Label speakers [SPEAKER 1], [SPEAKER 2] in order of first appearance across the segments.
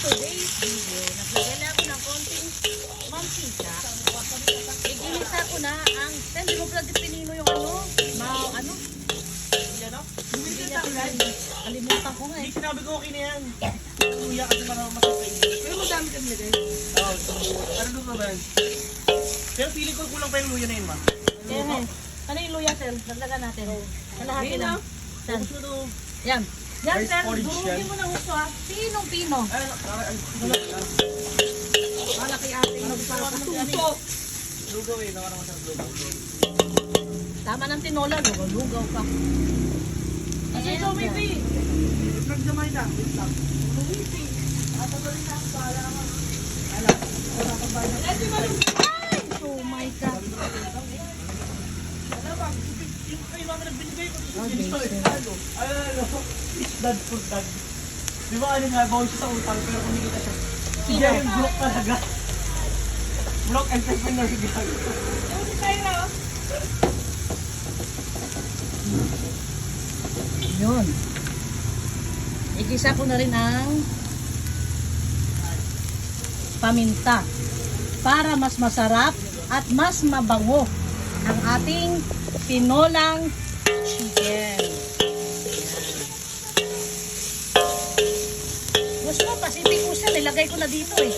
[SPEAKER 1] today's video, naglagay na ako ng konting mantika. Iginisa ko na ang, hindi mo pala pinino yung kalimutan ko nga eh.
[SPEAKER 2] Hindi, sinabi ko okay na yan. Luya kasi para masasay.
[SPEAKER 3] Pero madami kami nilagay.
[SPEAKER 2] Oo, ano doon naman? Pero feeling ko kulang pa yung luya na yun, ma.
[SPEAKER 1] Kaya nga, ano yung luya, Sel? Dagdagan natin. Kalahati lang. Saan?
[SPEAKER 2] Gusto to.
[SPEAKER 1] Yan. Yan,
[SPEAKER 2] Rice
[SPEAKER 1] Sel.
[SPEAKER 2] porridge
[SPEAKER 1] Durugin
[SPEAKER 2] yan.
[SPEAKER 1] mo ng gusto ha. Pinong-pino.
[SPEAKER 3] Malaki ating magpapatuto.
[SPEAKER 2] Lugaw eh, nawa naman sa lugaw.
[SPEAKER 1] Tama ng tinola, lugaw pa.
[SPEAKER 3] Kasi ito, maybe. Nagdamay na. Wait lang. Luwiti. Kapagaling na. Paala naman. Alam. Wala kang bayan. Ito ba yung...
[SPEAKER 1] Ay! Oh my God.
[SPEAKER 2] Alam ba, yung kayo namin nagbinigay ko.
[SPEAKER 1] Okay,
[SPEAKER 2] Ano? It's dad for dad. Di ba ano nga, bawal siya sa utang pero kumikita siya.
[SPEAKER 1] Sino?
[SPEAKER 2] Siya yung block talaga. Block entrepreneur si Gag.
[SPEAKER 3] Yung si Tyra.
[SPEAKER 1] Yun. Igisa ko na rin ang paminta para mas masarap at mas mabango ang ating tinolang chicken. Gusto mo, Pacific Ocean, nilagay ko na dito eh.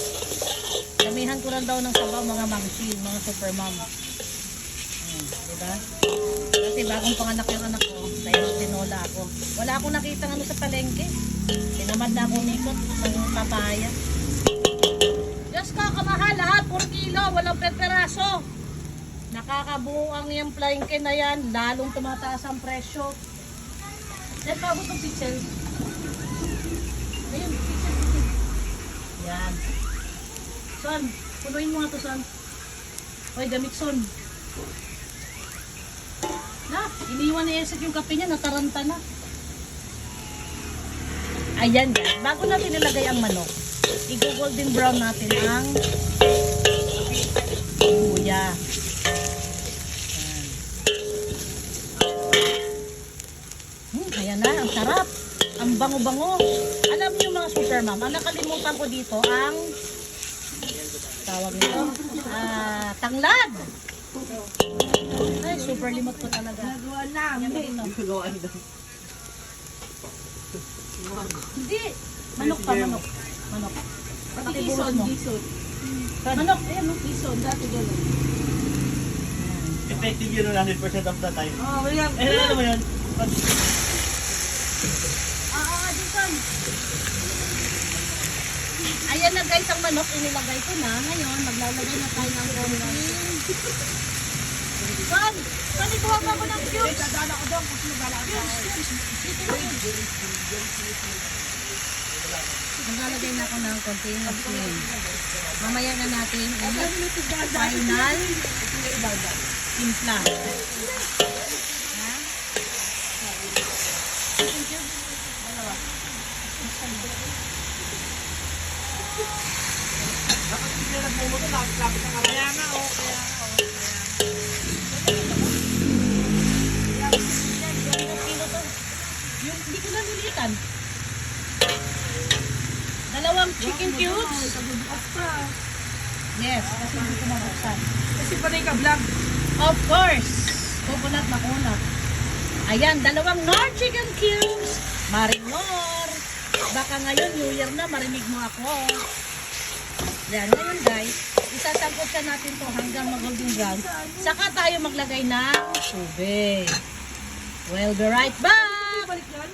[SPEAKER 1] Damihan ko lang daw ng sabaw mga mangchi, mga super mom. Diba? Kasi bagong panganak yung anak ko, dahil tinola ako. Wala akong nakita ano sa palengke. Tinamad na ako nikot ng papaya. Diyos ko, kamahal ha, 4 kilo, walang peraso. Nakakabuo ang yung palengke na yan, lalong tumataas ang presyo. Then, bago itong pixel. Ayun, pixel. Yan. Son, punuin mo nga to, son. Oy, gamit, son. Na, iniwan ni Esek yung kape niya, nataranta na. Ayan guys, bago natin nilagay ang manok, i-golden brown natin ang luya. Ayan na, ang sarap. Ang bango-bango. Alam niyo mga super mom, ang nakalimutan ko dito ang tawag nito, tanglad. Ay, super limot ko talaga.
[SPEAKER 3] Nagawa namin.
[SPEAKER 2] Gawaan daw.
[SPEAKER 1] Hindi. Manok pa, manok. Manok.
[SPEAKER 3] Pati gison, gison.
[SPEAKER 1] Manok, ayan, no?
[SPEAKER 3] Gison, dati gano'n.
[SPEAKER 2] Effective yun 100% of the time.
[SPEAKER 3] Oh, wala.
[SPEAKER 2] Eh, ano mo yun?
[SPEAKER 1] Dison. Ayan na guys, ang manok, inilagay ko na. Ngayon, maglalagay na tayo ng konting. Son, ikuha pa ko ng cubes.
[SPEAKER 3] Dadala ko doon kasi magala ko.
[SPEAKER 1] Maglalagay na ako ng konting asin. Mamaya na natin final timpla. Ha?
[SPEAKER 3] Kaya nga, oh.
[SPEAKER 1] Yung hindi ko na nilitan. 2 chicken cubes.
[SPEAKER 3] Bukas pa.
[SPEAKER 1] Yes, kasi hindi ko mabuksan.
[SPEAKER 3] Kasi panay ka vlog.
[SPEAKER 1] Of course. Coconut na kunat. Ayan, 2 Knorr chicken cubes. Marinor. Baka ngayon, New Year na, marinig mo ako. Yan, ngayon guys, isasangkot natin to hanggang mag-golden brown. Saka tayo maglagay ng tubig. We'll be right back.
[SPEAKER 3] Balik yan.